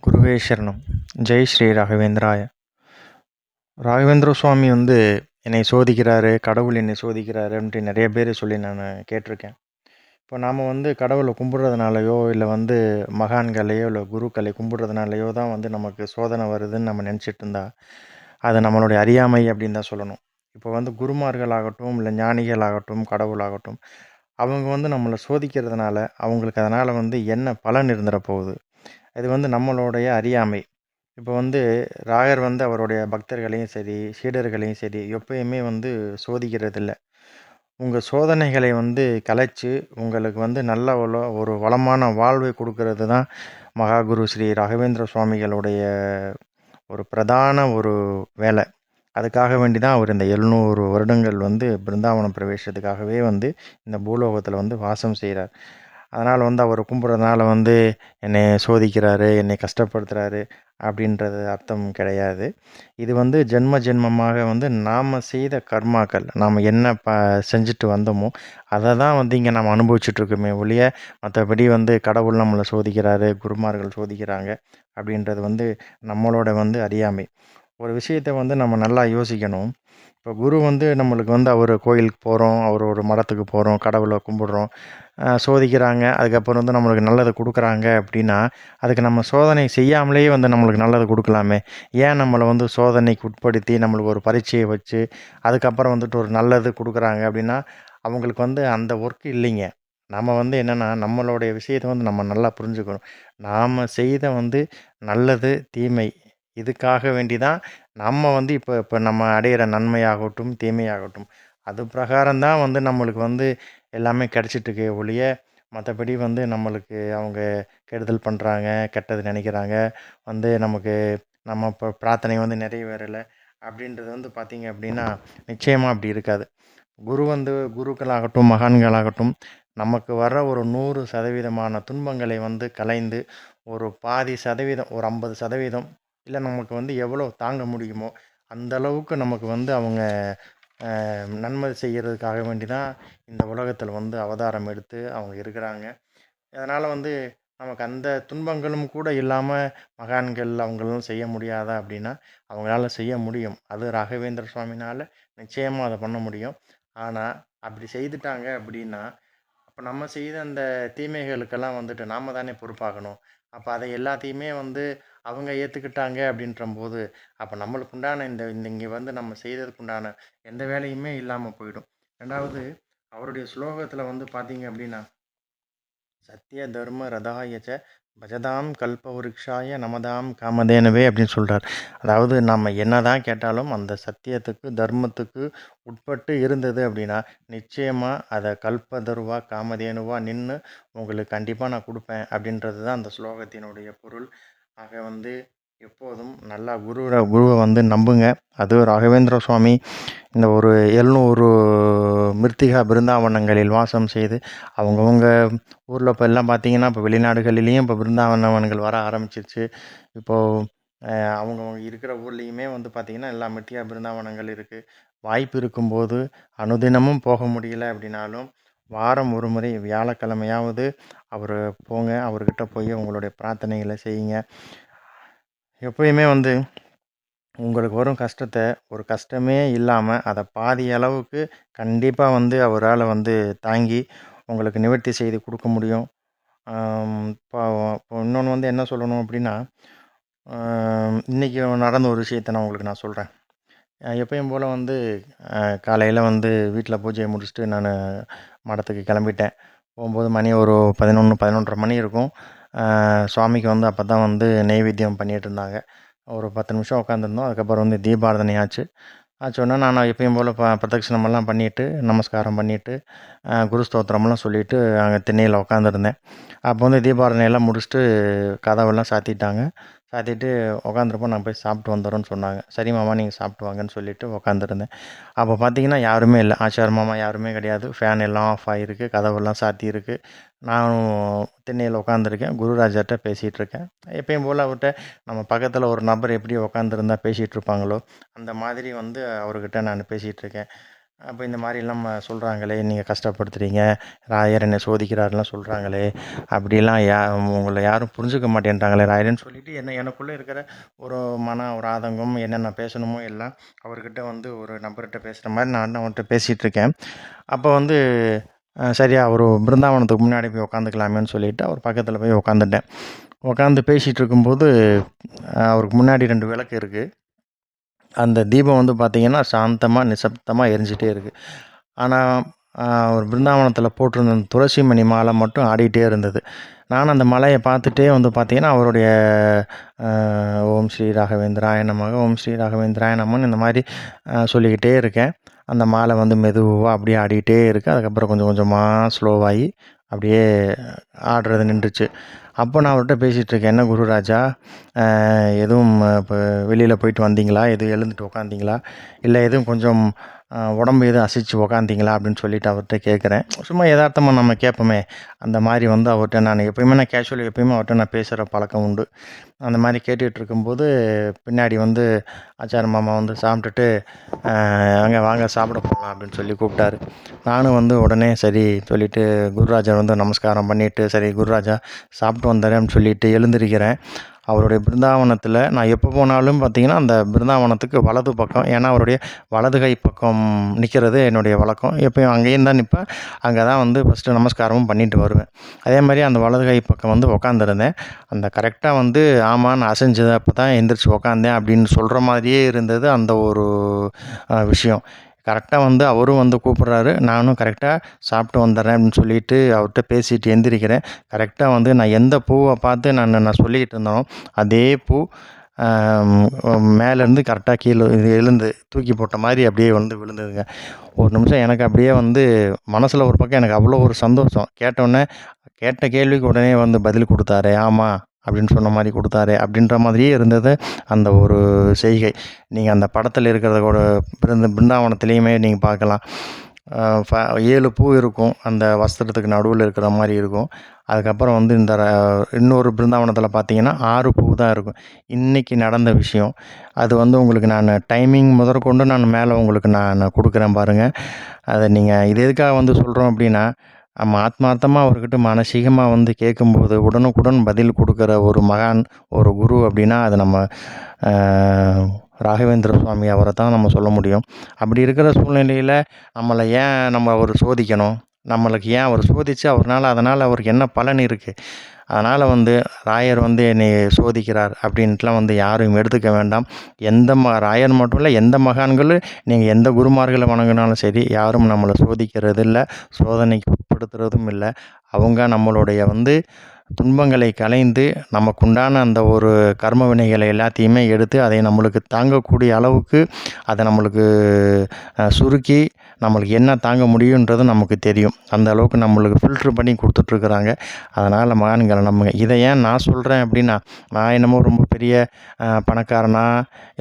குருவே சரணம். ஜெய் ஸ்ரீ ராகவேந்திராய. ராகவேந்திர சுவாமி என்னை சோதிக்கிறாரு, கடவுள் என்னை சோதிக்கிறாரு அப்படின்ட்டு நிறைய பேர் சொல்லி நான் கேட்டிருக்கேன். இப்போ நாம் கடவுளை கும்பிட்றதுனாலையோ இல்லை மகான்களையோ இல்லை குருக்களை கும்பிட்றதுனாலையோ தான் நமக்கு சோதனை வருதுன்னு நம்ம நினச்சிட்டு இருந்தா அது நம்மளுடைய அறியாமை அப்படின்னு தான் சொல்லணும். இப்போ குருமார்களாகட்டும் இல்லை ஞானிகளாகட்டும் கடவுளாகட்டும் அவங்க நம்மளை சோதிக்கிறதுனால அவங்களுக்கு அதனால் என்ன பலன் இருந்துட போகுது, இது நம்மளுடைய அறியாமை. இப்போ ராயர் அவருடைய பக்தர்களையும் சரி சீடர்களையும் சரி எப்பயுமே சோதிக்கிறதில்ல. உங்கள் சோதனைகளை கலைச்சு உங்களுக்கு நல்ல ஒரு வளமான வாழ்வை கொடுக்கறது தான் மகாகுரு ஸ்ரீ ராகவேந்திர சுவாமிகளுடைய ஒரு பிரதான ஒரு வேலை. அதுக்காக வேண்டி தான் அவர் இந்த 700 வருடங்கள் பிருந்தாவனம் பிரவேசத்துக்காகவே இந்த பூலோகத்தில் வாசம் செய்கிறார். அதனால் அவரை கும்பிட்றதுனால என்னை சோதிக்கிறாரு, என்னை கஷ்டப்படுத்துகிறாரு அப்படின்றது அர்த்தம் கிடையாது. இது ஜென்ம ஜென்மமாக நாம் செய்த கர்மாக்கள், நாம் என்ன செஞ்சுட்டு வந்தோமோ அதை தான் இங்கே நாம் அனுபவிச்சுட்ருக்கோமே ஒழிய மற்றபடி கடவுள் நம்மளை சோதிக்கிறாரு, குருமார்கள் சோதிக்கிறாங்க அப்படின்றது நம்மளோட அறியாமை. ஒரு விஷயத்தை நம்ம நல்லா யோசிக்கணும். இப்போ குரு நம்மளுக்கு அவர் கோயிலுக்கு போகிறோம், அவர் ஒரு மடத்துக்கு போகிறோம், கடவுளை கும்பிட்றோம், சோதிக்கிறாங்க, அதுக்கப்புறம் நம்மளுக்கு நல்லது கொடுக்குறாங்க அப்படின்னா அதுக்கு நம்ம சோதனை செய்யாமலேயே நம்மளுக்கு நல்லது கொடுக்கலாமே. ஏன் நம்மளை சோதனைக்கு உட்படுத்தி நம்மளுக்கு ஒரு பரீட்சையை வச்சு அதுக்கப்புறம் ஒரு நல்லது கொடுக்குறாங்க அப்படின்னா அவங்களுக்கு அந்த ஒர்க்கு இல்லைங்க. நம்ம என்னென்னா நம்மளுடைய விஷயத்தை நம்ம நல்லா புரிஞ்சுக்கணும். நாம் செய்த நல்லது தீமை இதுக்காக வேண்டி தான் நம்ம இப்போ நம்ம அடையிற நன்மையாகட்டும் தீமையாகட்டும் அது பிரகாரம் தான் நம்மளுக்கு எல்லாமே கிடச்சிட்ருக்கே ஒழிய மற்றபடி நம்மளுக்கு அவங்க கெடுதல் பண்ணுறாங்க, கெட்டது நினைக்கிறாங்க, நமக்கு நம்ம இப்போ பிரார்த்தனை நிறைவேறலை அப்படின்றது பார்த்திங்க அப்படின்னா நிச்சயமாக அப்படி இருக்காது. குரு குருக்களாகட்டும் மகான்களாகட்டும் நமக்கு வர ஒரு 100% துன்பங்களை கலைந்து ஒரு பாதி சதவீதம், ஒரு 50% இல்லை நமக்கு எவ்வளோ தாங்க முடியுமோ அந்த அளவுக்கு நமக்கு அவங்க நன்மை செய்கிறதுக்காக வேண்டி தான் இந்த உலகத்தில் அவதாரம் எடுத்து அவங்க இருக்கிறாங்க. அதனால் நமக்கு அந்த துன்பங்களும் கூட இல்லாமல் மகான்கள் அவங்களும் செய்ய முடியாதா அப்படின்னா அவங்களால செய்ய முடியும். அது ராகவேந்திர சுவாமினால் நிச்சயமாக அதை பண்ண முடியும். ஆனால் அப்படி செய்துட்டாங்க அப்படின்னா அப்போ நம்ம செய்த அந்த தீமைகளுக்கெல்லாம் நாம் தானே பொறுப்பாகணும். அப்போ அதை எல்லாத்தையுமே அவங்க ஏற்றுக்கிட்டாங்க அப்படின்றம்போது அப்போ நம்மளுக்கு உண்டான இந்த இந்த இங்கே நம்ம செய்ததுக்கு உண்டான எந்த வேலையுமே இல்லாமல் போயிடும். ரெண்டாவது அவருடைய ஸ்லோகத்தில் பார்த்தீங்க அப்படின்னா சத்திய தர்ம ரதாயச்ச பஜதாம் கல்பவருக்ஷாய நமதாம் காமதேனவே அப்படின்னு சொல்கிறார். அதாவது நம்ம என்ன தான் கேட்டாலும் அந்த சத்தியத்துக்கு தர்மத்துக்கு உட்பட்டு இருந்தது அப்படின்னா நிச்சயமாக அதை கல்பதருவா காமதேனுவா நின்று உங்களுக்கு கண்டிப்பாக நான் கொடுப்பேன் அப்படின்றது தான் அந்த ஸ்லோகத்தினுடைய பொருள். ஆக எப்போதும் நல்லா குருவை நம்புங்க. அது ராகவேந்திர சுவாமி இந்த ஒரு 700 மிருத்திகா பிருந்தாவனங்களில் வாசம் செய்து அவங்கவுங்க ஊரில் இப்போ எல்லாம் பார்த்திங்கன்னா இப்போ வெளிநாடுகளிலையும் இப்போ பிருந்தாவனங்கள் வர ஆரம்பிச்சிருச்சு. இப்போது அவங்கவுங்க இருக்கிற ஊர்லேயுமே பார்த்திங்கன்னா எல்லா மிருத்திகா பிருந்தாவனங்கள் இருக்குது. வாய்ப்பு இருக்கும்போது அனுதினமும் போக முடியல அப்படின்னாலும் வாரம் ஒரு முறை வியாழக்கிழமையாவது அவர் போங்க, அவர்கிட்ட போய் உங்களுடைய பிரார்த்தனைகளை செய்யுங்க. எப்பயுமே உங்களுக்கு வரும் கஷ்டத்தை ஒரு கஷ்டமே இல்லாமல் அதை பாதி அளவுக்கு கண்டிப்பாக அவரால் தாங்கி உங்களுக்கு நிவர்த்தி செய்து கொடுக்க முடியும். இப்போ இன்னொன்று என்ன சொல்லணும் அப்படின்னா இன்றைக்கி நடந்த ஒரு விஷயத்தை நான் உங்களுக்கு சொல்கிறேன். எப்பயும் போல் காலையில் வீட்டில் பூஜையை முடிச்சுட்டு நான் மடத்துக்கு கிளம்பிட்டேன். போகும்போது மணி ஒரு 11-11:30 மணி இருக்கும். சுவாமிக்கு அப்போ தான் நெய்வேத்தியம் பண்ணிகிட்டு இருந்தாங்க. ஒரு 10 நிமிஷம் உட்காந்துருந்தோம். அதுக்கப்புறம் தீபாராதனை ஆச்சோன்னா நான் எப்பயும் போல் பிரதட்சணமெல்லாம் பண்ணிவிட்டு நமஸ்காரம் பண்ணிவிட்டு குரு ஸ்தோத்திரமெல்லாம் சொல்லிவிட்டு அங்கே திண்ணையில் உட்காந்துருந்தேன். அப்போ தீபாராதனையெல்லாம் முடிச்சுட்டு கதவெல்லாம் சாத்திட்டாங்க. சாத்திட்டு உட்காந்துருப்போம். நான் போய் சாப்பிட்டு வந்துடுறோன்னு சொன்னாங்க. சரி மாமா நீங்கள் சாப்பிட்டு வாங்கன்னு சொல்லிவிட்டு உட்காந்துருந்தேன். அப்போ பார்த்தீங்கன்னா யாருமே இல்லை. ஆச்சார் மாமா யாருமே கிடையாது. ஃபேன் எல்லாம் ஆஃப் ஆகிருக்கு, கதவெல்லாம் சாத்தியிருக்கு. நானும் திண்ணையில் உட்காந்துருக்கேன். குருராஜர்கிட்ட பேசிகிட்டு இருக்கேன். எப்பயும் போல் அவர்கிட்ட நம்ம பக்கத்தில் ஒரு நபர் எப்படி உட்காந்துருந்தா பேசிகிட்டு இருப்பாங்களோ அந்த மாதிரி அவர்கிட்ட நான் பேசிகிட்டு இருக்கேன். அப்போ இந்த மாதிரிலாம் சொல்கிறாங்களே, நீங்கள் கஷ்டப்படுத்துறீங்க, ராயர் என்னை சோதிக்கிறாருலாம் சொல்கிறாங்களே, அப்படிலாம் உங்களை யாரும் புரிஞ்சுக்க மாட்டேன்றாங்களே ராயர்ன்னு சொல்லிட்டு எனக்குள்ளே இருக்கிற ஒரு ஒரு ஆதங்கம், என்னென்ன பேசணுமோ எல்லாம் அவர்கிட்ட வந்து ஒரு நபர்கிட்ட பேசுகிற மாதிரி நான் அவர்கிட்ட பேசிகிட்டு இருக்கேன். அப்போ வந்து சரியா ஒரு பிருந்தாவனத்துக்கு முன்னாடி போய் உக்காந்துக்கலாமேன்னு சொல்லிட்டு அவர் பக்கத்தில் போய் உக்காந்துட்டேன். உட்காந்து பேசிகிட்டு இருக்கும்போது அவருக்கு முன்னாடி 2 விளக்கு இருக்குது. அந்த தீபம் வந்து பார்த்திங்கன்னா சாந்தமாக நிசப்தமாக எரிஞ்சிட்டே இருக்குது. ஆனால் ஒரு பிருந்தாவனத்தில் போட்டிருந்த அந்த துளசி மணி மாலை மட்டும் ஆடிக்கிட்டே இருந்தது. நானும் அந்த மலையை பார்த்துட்டே வந்து பார்த்திங்கன்னா அவருடைய ஓம் ஸ்ரீ ராகவேந்திராய நமக, ஓம் ஸ்ரீ ராகவேந்திராய நமன்னு இந்த மாதிரி சொல்லிக்கிட்டே இருக்கேன். அந்த மாலை வந்து மெதுவாக அப்படியே ஆடிக்கிட்டே இருக்குது. அதுக்கப்புறம் கொஞ்சம் கொஞ்சமாக ஸ்லோவாகி அப்படியே ஆடுறது நின்றுச்சு. அப்போ நான் அவர்கிட்ட பேசிகிட்ருக்கேன், என்ன குருராஜா, எதுவும் இப்போ வெளியில் போயிட்டு வந்தீங்களா, எதுவும் எழுந்துட்டு உக்காந்தீங்களா, இல்லை எதுவும் கொஞ்சம் உடம்பு எதுவும் அசைச்சு உக்காந்தீங்களா அப்படின்னு சொல்லிட்டு அவர்கிட்ட கேட்குறேன். சும்மா யதார்த்தமாக நம்ம கேட்போமே, அந்த மாதிரி வந்து அவர்கிட்ட நான் எப்போயுமே எப்போயுமே அவர்கிட்ட நான் பேசுகிற பழக்கம் உண்டு. அந்த மாதிரி கேட்டுகிட்டு இருக்கும்போது பின்னாடி வந்து ஆச்சார மாமா வந்து சாப்பிட்டுட்டு அங்கே வாங்க சாப்பிட போகலாம் அப்படின்னு சொல்லி கூப்பிட்டாரு. நானும் வந்து உடனே சரி சொல்லிவிட்டு குருராஜா வந்து நமஸ்காரம் பண்ணிவிட்டு, சரி குருராஜா சாப்பிட்டு வந்துடுறேன்னு சொல்லிட்டு எழுந்திருக்கிறேன். அவருடைய பிருந்தாவனத்தில் நான் எப்போ போனாலும் பார்த்திங்கன்னா அந்த பிருந்தாவனத்துக்கு வலது பக்கம், ஏன்னா அவருடைய வலது கை பக்கம் நிற்கிறது என்னுடைய வழக்கம். எப்போயும் அங்கேயும் தான் நிற்பேன். அங்கே தான் வந்து ஃபஸ்ட்டு நமஸ்காரமும் பண்ணிட்டு வருவேன். அதே மாதிரி அந்த வலது கை பக்கம் வந்து உக்காந்துருந்தேன். அந்த கரெக்டாக வந்து ஆமாம் நான் அசைஞ்சது அப்போ தான் எந்திரிச்சு உக்காந்தேன் அப்படின்னு சொல்கிற மாதிரியே இருந்தது அந்த ஒரு விஷயம். கரெக்டாக வந்து அவரும் வந்து கூப்பிட்றாரு, நானும் கரெக்டாக சாப்பிட்டு வந்துடுறேன் அப்படின்னு சொல்லிட்டு அவர்கிட்ட பேசிட்டு எந்திரிக்கிறேன். கரெக்டாக வந்து நான் எந்த பூவை பார்த்து நான் சொல்லிக்கிட்டு இருந்தேனோ அதே பூ மேலேருந்து கரெக்டாக கீழே எழுந்து தூக்கி போட்ட மாதிரி அப்படியே வந்து விழுந்ததுங்க. ஒரு நிமிஷம் எனக்கு அப்படியே வந்து மனசில் ஒரு பக்கம் எனக்கு அவ்வளோ ஒரு சந்தோஷம். கேட்ட கேள்விக்கு உடனே வந்து பதில் கொடுத்தாரு. ஆமாம் அப்படின்னு சொன்ன மாதிரி கொடுத்தாரு அப்படின்ற மாதிரியே இருந்தது அந்த ஒரு செய்கை. நீங்கள் அந்த படத்தில் இருக்கிறத கூட பிருந்தாவனத்துலேயுமே நீங்கள் பார்க்கலாம். 7 பூ இருக்கும் அந்த வஸ்திரத்துக்கு நடுவில் இருக்கிற மாதிரி இருக்கும். அதுக்கப்புறம் வந்து இன்னொரு பிருந்தாவனத்தில் பார்த்தீங்கன்னா 6 பூ தான் இருக்கும். இன்றைக்கி நடந்த விஷயம் அது வந்து உங்களுக்கு நான் டைமிங் முதற்கொண்டு நான் மேலே உங்களுக்கு நான் கொடுக்குறேன் பாருங்கள். அதை நீங்கள் இது எதுக்காக வந்து சொல்கிறோம் அப்படின்னா, நம்ம ஆத்மார்த்தமாக அவர்கிட்ட மானசீகமாக வந்து கேட்கும்போது உடனுக்குடன் பதில் கொடுக்குற ஒரு மகான், ஒரு குரு அப்படின்னா அது நம்ம ராகவேந்திர சுவாமி அவரை தான் நம்ம சொல்ல முடியும். அப்படி இருக்கிற சூழ்நிலையில் நம்மளை ஏன் அவர் சோதிக்கணும்? நம்மளுக்கு ஏன் அவர் சோதித்து அதனால் அவருக்கு என்ன பலன் இருக்குது? அதனால் வந்து ராயர் வந்து என்னை சோதிக்கிறார் அப்படின்ட்டுலாம் வந்து யாரும் எடுத்துக்க வேண்டாம். ராயர் மட்டும் இல்லை, எந்த மகான்களும் நீங்கள் எந்த குருமார்களை வணங்கினாலும் சரி, யாரும் நம்மளை சோதிக்கிறது இல்லை, சோதனைக்கு உட்படுத்துறதும் இல்லை. அவங்க நம்மளுடைய வந்து துன்பங்களை களைந்து நமக்குண்டான அந்த ஒரு கர்ம வினைகளை எல்லாத்தையுமே எடுத்து அதை நம்மளுக்கு தாங்கக்கூடிய அளவுக்கு அதை நம்மளுக்கு சுருக்கி நம்மளுக்கு என்ன தாங்க முடியுன்றது நமக்கு தெரியும். அந்த அளவுக்கு நம்மளுக்கு ஃபில்ட்ரு பண்ணி கொடுத்துட்ருக்குறாங்க. அதனால் மகான்களை நம்புங்க. இதை ஏன் நான் சொல்கிறேன் அப்படின்னா, நான் என்னமோ ரொம்ப பெரிய பணக்காரனா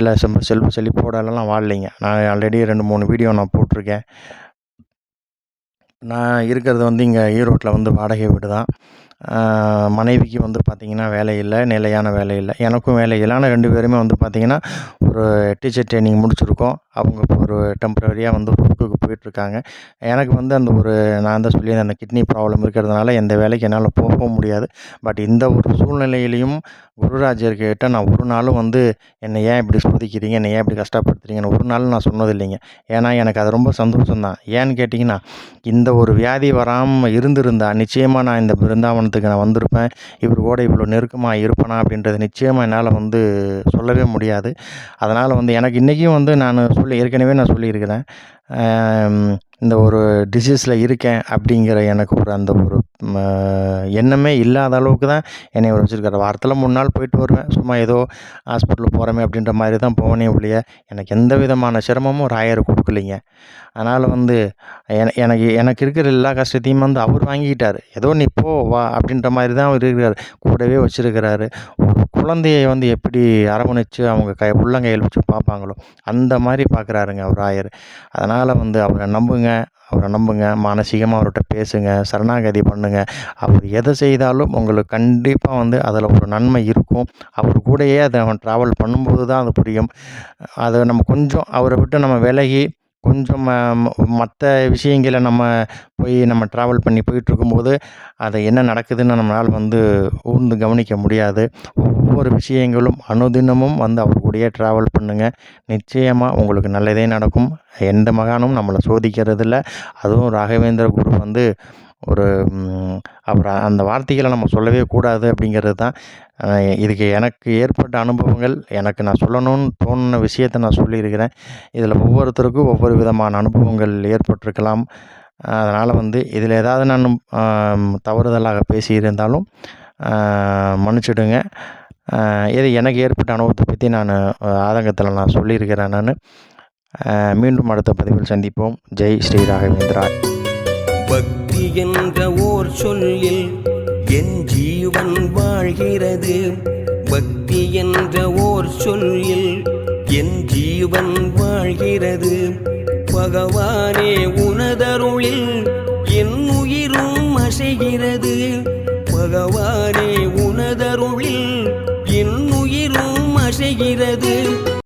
இல்லை செல்வ செழிப்போடலாம் வாழலைங்க. நான் ஆல்ரெடி 2-3 வீடியோ நான் போட்டிருக்கேன். நான் இருக்கிறது வந்து இங்கே ஈரோட்டில் வந்து வாடகை வீடு தான். மனைவிக்கு வந்து பார்த்திங்கன்னா வேலை இல்லை, நிலையான வேலை இல்லை. எனக்கும் வேலை இல்லை. ஆனால் 2 பேருமே வந்து பார்த்திங்கன்னா ஒரு டீச்சர் ட்ரைனிங் முடிச்சிருக்கோம். அவங்க இப்போ ஒரு டெம்பரரியாக வந்து ஒர்க்குக்கு போயிட்டுருக்காங்க. எனக்கு வந்து அந்த ஒரு நான் தான் சொல்லியிருந்தேன், அந்த கிட்னி ப்ராப்ளம் இருக்கிறதுனால எந்த வேலைக்கு என்னால் போகவும் முடியாது. பட் இந்த ஒரு சூழ்நிலையிலையும் குருராஜர்கிட்ட நான் ஒரு நாளும் வந்து என்னை ஏன் இப்படி சோதிக்கிறீங்க, என்னை ஏன் இப்படி கஷ்டப்படுத்துறீங்கன்னு ஒரு நாளும் நான் சொன்னது இல்லைங்க. ஏன்னா எனக்கு அது ரொம்ப சந்தோஷம் தான். ஏன்னு கேட்டிங்கன்னா, இந்த ஒரு வியாதி வராமல் இருந்திருந்தா நிச்சயமாக நான் இந்த பிருந்தாவனத்துக்கு நான் வந்திருப்பேன். இவர் கூட இவ்வளோ நெருக்கமாக இருப்பேனா அப்படின்றது நிச்சயமாக என்னால் வந்து சொல்லவே முடியாது. அதனால் வந்து எனக்கு இன்றைக்கும் வந்து ஏற்கனவே நான் சொல்லியிருக்கிறேன். இந்த ஒரு டிசீஸில் இருக்கேன் அப்படிங்கிற எனக்கு ஒரு அந்த ஒரு எண்ணமே இல்லாத அளவுக்கு தான் என்னை வச்சுருக்காரு. வாரத்தில் 3 நாள் போயிட்டு வருவேன். சும்மா ஏதோ ஹாஸ்பிட்டல் போகிறோமே அப்படின்ற மாதிரி தான் போனே ஒழிய, எனக்கு எந்த விதமான சிரமமும் ராயர் கொடுக்கலைங்க. அதனால் வந்து எனக்கு இருக்கிற எல்லா கஷ்டத்தையும் வந்து அவர் வாங்கிக்கிட்டார். ஏதோ நீ போ வா அப்படின்ற மாதிரி தான் அவர் இருக்கிறார். கூடவே வச்சுருக்கிறாரு. ஒரு குழந்தையை வந்து எப்படி அரவணைச்சு அவங்க உள்ளங்கையில் வச்சு பார்ப்பாங்களோ அந்த மாதிரி பார்க்குறாருங்க அவர் ராயர். அதனால் வந்து அவரை நம்புங்க, மானசீகமாக அவர்கிட்ட பேசுங்க, சரணாகதி பண்ணுங்கள். அவர் எதை செய்தாலும் உங்களுக்கு கண்டிப்பாக வந்து அதில் ஒரு நன்மை இருக்கும். அவர் கூடயே அதை அவன் ட்ராவல் பண்ணும்போது தான் அது புரியும். அதை நம்ம கொஞ்சம் அவரை விட்டு நம்ம விலகி கொஞ்சம் மற்ற விஷயங்களை நம்ம நம்ம ட்ராவல் பண்ணி போயிட்டுருக்கும்போது அது என்ன நடக்குதுன்னு நம்மளால் ஊர்ந்து கவனிக்க முடியாது. ஒவ்வொரு விஷயங்களும் அனுதினமும் அவர் கூடயே ட்ராவல் பண்ணுங்கள். நிச்சயமாக உங்களுக்கு நல்லதே நடக்கும். எந்த மகானும் நம்மளை சோதிக்கிறதில்ல. அதுவும் ராகவேந்திர குரு ஒரு அவர் அந்த வார்த்தைகளை நம்ம சொல்லவே கூடாது அப்படிங்கிறது தான். இதுக்கு எனக்கு ஏற்பட்ட அனுபவங்கள், எனக்கு நான் சொல்லணும்னு தோணுன விஷயத்த நான் சொல்லியிருக்கிறேன். இதில் ஒவ்வொருத்தருக்கும் ஒவ்வொரு விதமான அனுபவங்கள் ஏற்பட்டிருக்கலாம். அதனால் இதில் ஏதாவது நான் தவறுதலாக பேசியிருந்தாலும் மன்னிச்சிடுங்க. இது எனக்கு ஏற்பட்ட அனுபவத்தை பற்றி நான் ஆதங்கத்தில் நான் சொல்லியிருக்கிறேன் நான். மீண்டும் அடுத்த பதிவில் சந்திப்போம். ஜெய் ஸ்ரீ ராகவேந்திரா. பக்தி என்ற ஓர் சொல்லில் என் ஜீவன் வாழ்கிறது. பக்தி என்ற ஓர் சொல்லில் என் ஜீவன் வாழ்கிறது. பகவானே உனதருளில் என் உயிரும் அசைகிறது. பகவானே உனதருளில் என் உயிரும் அசைகிறது.